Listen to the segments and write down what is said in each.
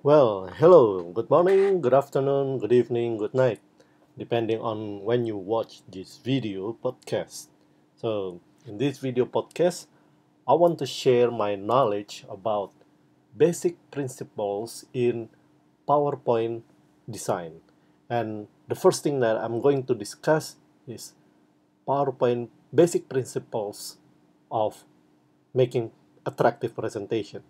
Well, hello, good morning, good afternoon, good evening, good night, depending on when you watch this video podcast. So, in this video podcast, I want to share my knowledge about basic principles in PowerPoint design. And the first thing that I'm going to discuss is PowerPoint basic principles of making attractive presentation.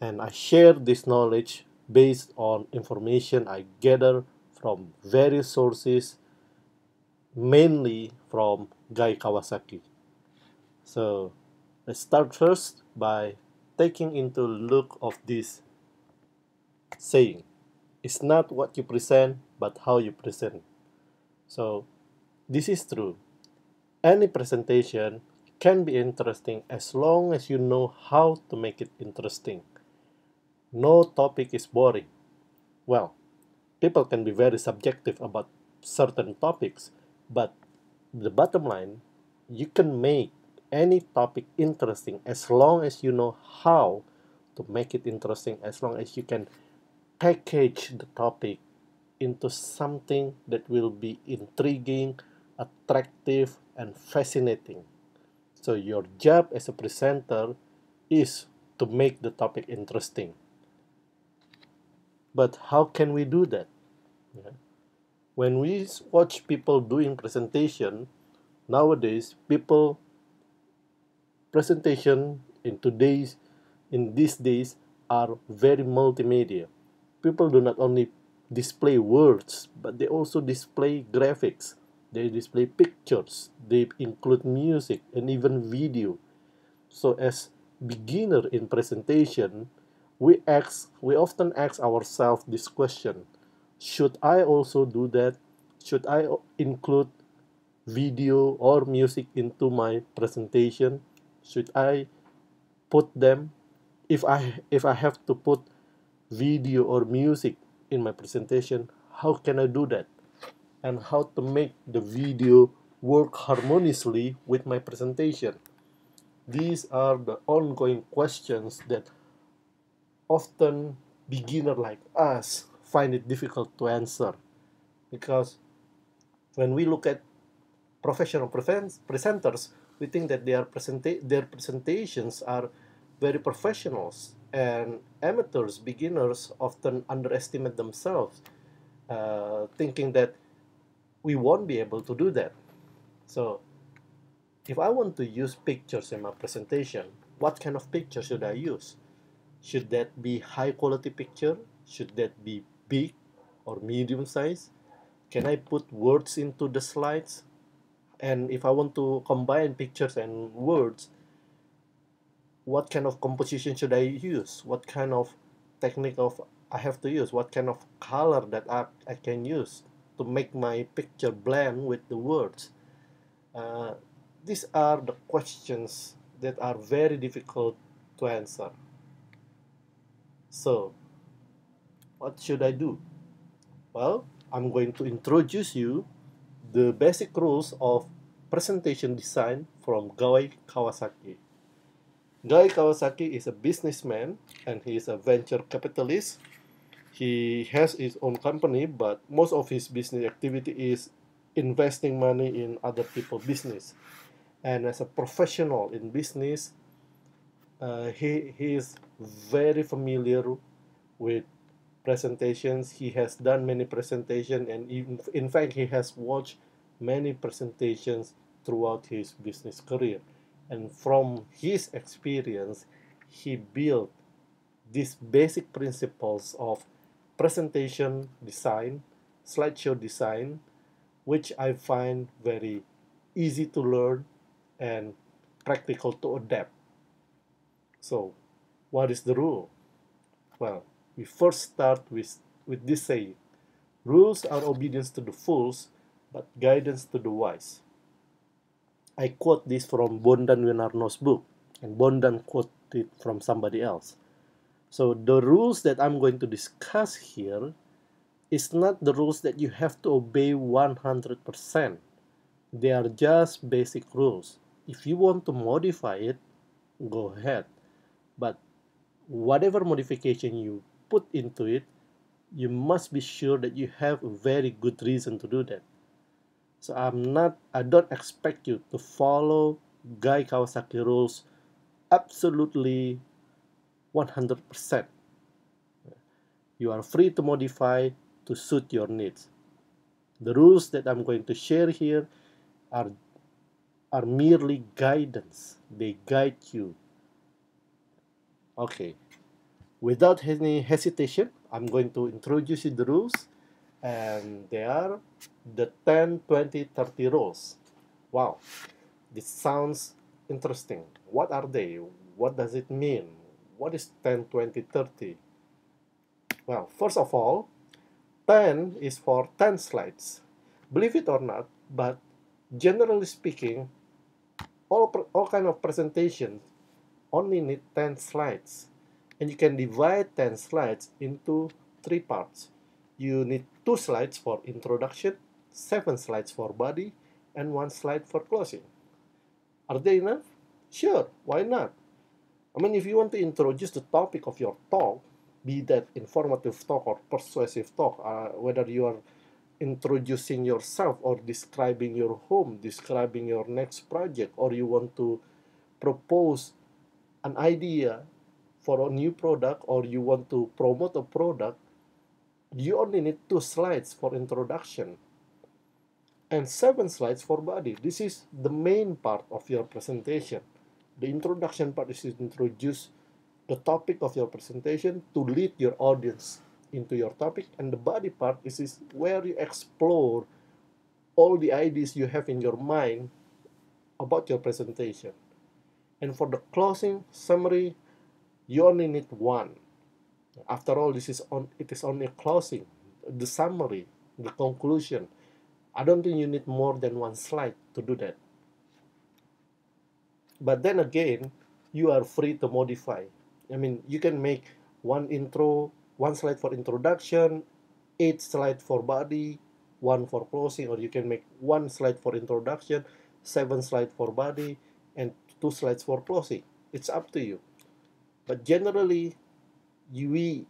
And I share this knowledge based on information I gather from various sources, mainly from Guy Kawasaki. So let's start first by taking into look of this saying. It's not what you present, but how you present. So this is true. Any presentation can be interesting as long as you know how to make it interesting. No topic is boring. Well, people can be very subjective about certain topics, but the bottom line, you can make any topic interesting as long as you know how to make it interesting, as long as you can package the topic into something that will be intriguing, attractive, and fascinating. So, your job as a presenter is to make the topic interesting. But how can we do that? Yeah. When we watch people doing presentation, nowadays people presentation in these days are very multimedia. People do not only display words, but they also display graphics. They display pictures. They include music and even video. So as beginner in presentation, we often ask ourselves this question: should I also do that? Should I include video or music into my presentation? Should I put them? If I have to put video or music in my presentation, how can I do that? And how to make the video work harmoniously with my presentation? These are the ongoing questions that often beginner like us find it difficult to answer, because when we look at professional presenters, we think that their presentations are very professionals, and amateurs, beginners often underestimate themselves, thinking that we won't be able to do that. So, if I want to use pictures in my presentation, what kind of picture should I use? Should that be high quality picture? Should that be big or medium size? Can I put words into the slides? And if I want to combine pictures and words, what kind of composition should I use? What kind of technique of I have to use? What kind of color that I can use to make my picture blend with the words? Uh, these are the questions that are very difficult to answer. So, what should I do? Well, I'm going to introduce you the basic rules of presentation design from Guy Kawasaki. Guy Kawasaki is a businessman and he is a venture capitalist. He has his own company, but most of his business activity is investing money in other people's business. And as a professional in business, he is very familiar with presentations. He has done many presentations, and in fact, he has watched many presentations throughout his business career. And from his experience, he built these basic principles of presentation design, slideshow design, which I find very easy to learn and practical to adapt. So, what is the rule? Well, we first start with this saying: rules are obedience to the fools, but guidance to the wise. I quote this from Bondan Winarno's book, and Bondan quoted it from somebody else. So the rules that I'm going to discuss here is not the rules that you have to obey 100%. They are just basic rules. If you want to modify it, go ahead. But whatever modification you put into it, you must be sure that you have a very good reason to do that. So I don't expect you to follow Guy Kawasaki rules absolutely 100%. You are free to modify to suit your needs. The rules that I'm going to share here are, are merely guidance. They guide you. Okay, without any hesitation, I'm going to introduce you the rules, and they are the 10, 20, 30 rules. Wow, this sounds interesting. What are they? What does it mean? What is 10, 20, 30? Well, first of all, 10 is for 10 slides. Believe it or not, but generally speaking, all kind of presentations only need 10 slides. And you can divide 10 slides into 3 parts. You need 2 slides for introduction, 7 slides for body, and 1 slide for closing. Are they enough? Sure, why not? I mean, if you want to introduce the topic of your talk, be that informative talk or persuasive talk, whether you are introducing yourself or describing your home, describing your next project, or you want to propose an idea for a new product, or you want to promote a product, you only need 2 slides for introduction and 7 slides for body. This is the main part of your presentation. The introduction part is to introduce the topic of your presentation to lead your audience into your topic, and the body part is where you explore all the ideas you have in your mind about your presentation. And for the closing summary, you only need 1. After all, it is only a closing, the summary, the conclusion. I don't think you need more than 1 slide to do that. But then again, you are free to modify. I mean, you can make 1 slide for introduction, 8 slides for body, 1 for closing, or you can make 1 slide for introduction, 7 slides for body, and 2 slides for closing. It's up to you. But generally, we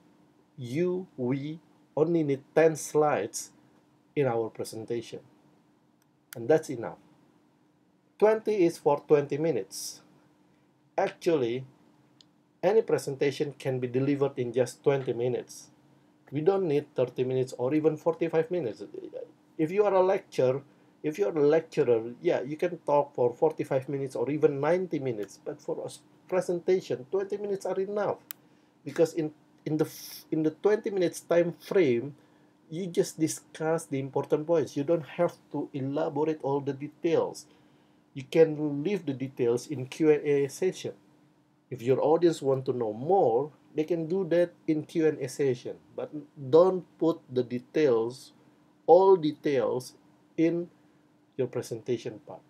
only need 10 slides in our presentation, and that's enough. 20 is for 20 minutes. Actually, any presentation can be delivered in just 20 minutes. We don't need 30 minutes or even 45 minutes. If you are a lecturer, yeah, you can talk for 45 minutes or even 90 minutes. But for a presentation, 20 minutes are enough, because in the 20 minutes time frame, you just discuss the important points. You don't have to elaborate all the details. You can leave the details in Q&A session. If your audience want to know more, they can do that in Q&A session. But don't put the details, all details, in your presentation part.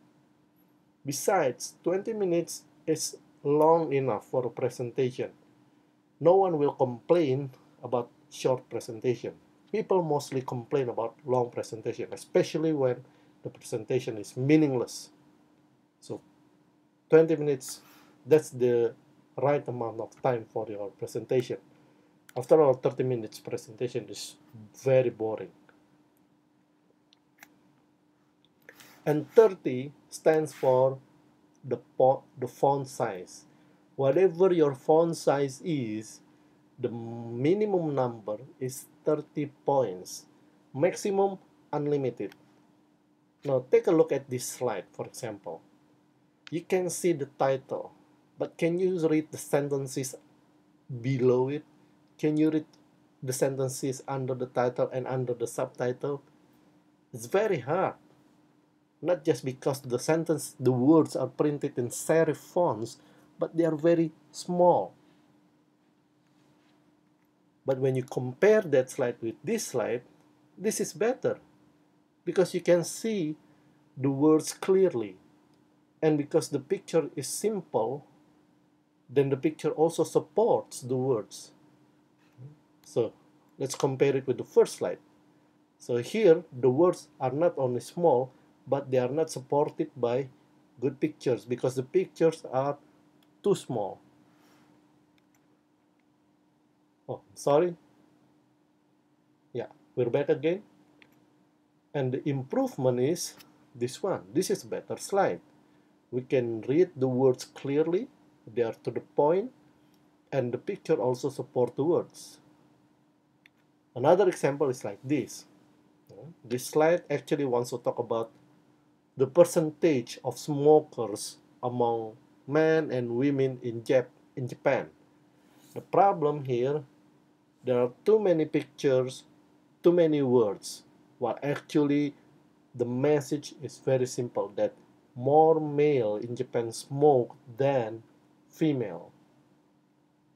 Besides, 20 minutes is long enough for a presentation. No one will complain about short presentation. People mostly complain about long presentation, especially when the presentation is meaningless. So 20 minutes, that's the right amount of time for your presentation. After all, 30 minutes presentation is very boring. And 30 stands for the font size. Whatever your font size is, the minimum number is 30 points. Maximum unlimited. Now take a look at this slide, for example. You can see the title, but can you read the sentences below it? Can you read the sentences under the title and under the subtitle? It's very hard. Not just because the words are printed in serif fonts, but they are very small. But when you compare that slide with this slide, this is better, because you can see the words clearly. And because the picture is simple, then the picture also supports the words. So let's compare it with the first slide. So here, the words are not only small, but they are not supported by good pictures, because the pictures are too small. Oh, sorry. Yeah, we're back again. And the improvement is this one. This is a better slide. We can read the words clearly. They are to the point, and the picture also support the words. Another example is like this. This slide actually wants to talk about the percentage of smokers among men and women in Japan. The problem here, there are too many pictures, too many words, while actually the message is very simple that more male in Japan smoke than female.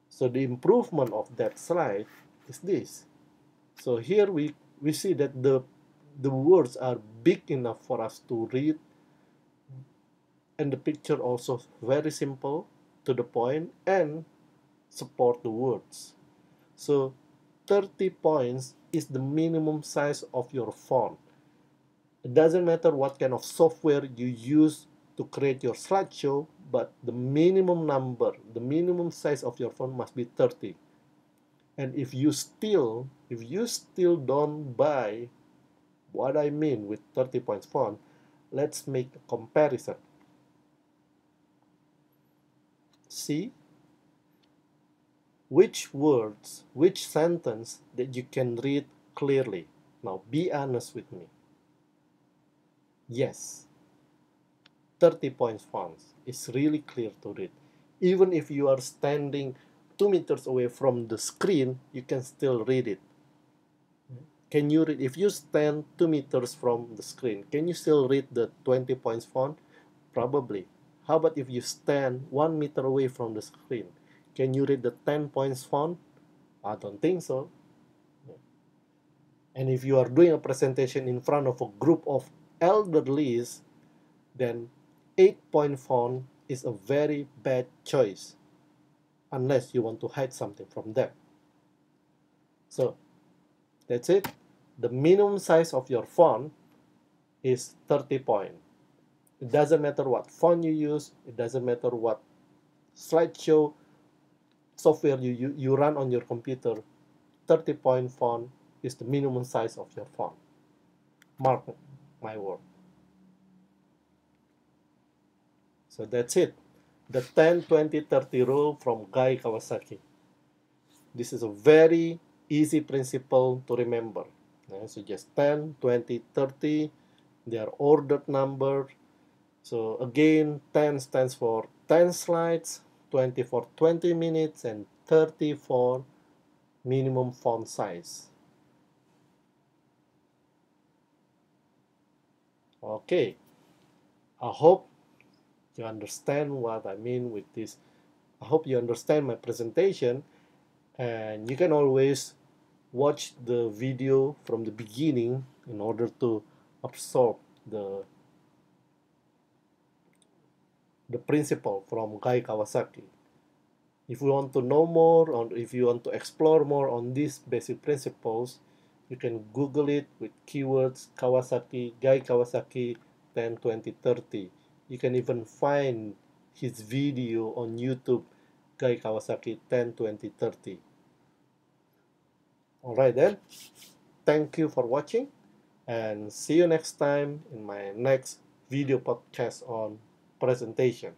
So the improvement of that slide is this. So here we see that the words are big enough for us to read, and the picture also very simple, to the point, and support the words. So 30 points is the minimum size of your font. It doesn't matter what kind of software you use to create your slideshow, but the minimum number, the minimum size of your font must be 30. And if you still don't buy what I mean with 30 points font, let's make a comparison. See which words, which sentence that you can read clearly. Now be honest with me. Yes, 30 points fonts is really clear to read. Even if you are standing 2 meters away from the screen, you can still read it. Can you read, if you stand 2 meters from the screen, can you still read the 20 points font? Probably. How about if you stand 1 meter away from the screen? Can you read the 10 points font? I don't think so. And if you are doing a presentation in front of a group of elderlies, then 8-point font is a very bad choice, unless you want to hide something from them. So that's it. The minimum size of your font is 30 point. It doesn't matter what font you use. It doesn't matter what slideshow software you run on your computer. 30-point font is the minimum size of your font. Mark my word. So that's it. The 10, 20, 30 rule from Guy Kawasaki. This is a very easy principle to remember. So just 10, 20, 30, they are ordered number. So again, 10 stands for 10 slides, 20 for 20 minutes, and 30 for minimum font size. Okay, I hope you understand what I mean with this. I hope you understand my presentation, and you can always watch the video from the beginning in order to absorb the principle from Guy Kawasaki. If you want to know more, or if you want to explore more on these basic principles, you can Google it with keywords Kawasaki, Guy Kawasaki 10, 20, 30. You can even find his video on YouTube, Guy Kawasaki 10, 20, 30. Alright then, thank you for watching, and see you next time in my next video podcast on presentation.